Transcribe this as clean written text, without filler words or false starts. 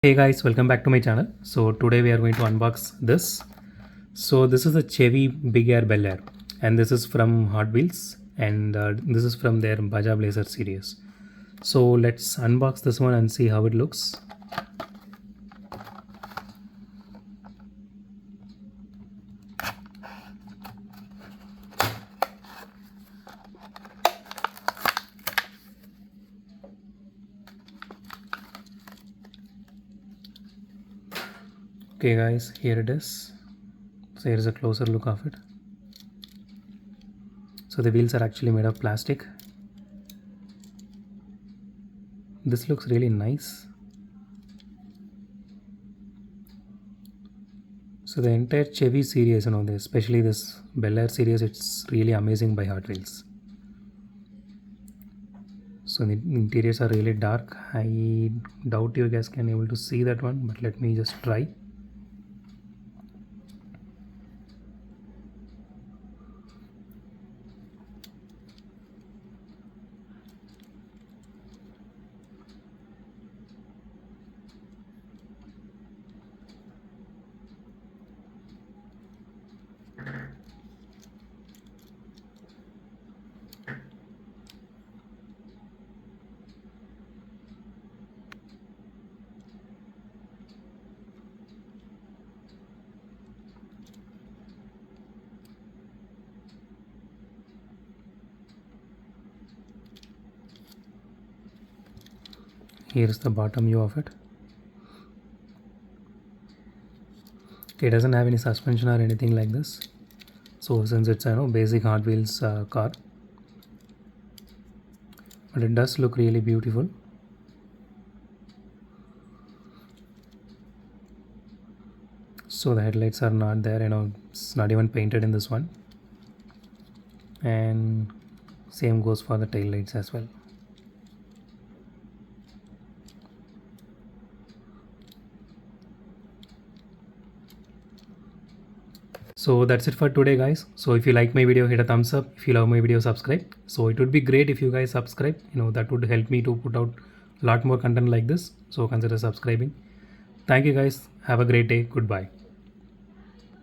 Hey guys, welcome back to my channel. So today we are going to unbox this. So this is a Chevy Big Air Belair, and this is from Hotwheels, and this is from their Baja Blazer series. So let's unbox this one and see how it looks. Okay guys, here it is. So here is a closer look of it. So the wheels are actually made of plastic. This looks really nice. So the entire Chevy series, especially this Belair series, it's really amazing by Hot Wheels. So the interiors are really dark. I doubt you guys can able to see that one, but let me just try. Here's the bottom view of it. Okay, it doesn't have any suspension or anything like this. So since it's a basic Hot Wheels car, but it does look really beautiful. So the headlights are not there, it's not even painted in this one, and same goes for the tail lights as well. So that's it for today guys. So if you like my video, hit a thumbs up. If you love my video, subscribe. So it would be great if you guys subscribe, that would help me to put out a lot more content like this. So consider subscribing. Thank you guys, have a great day. Goodbye.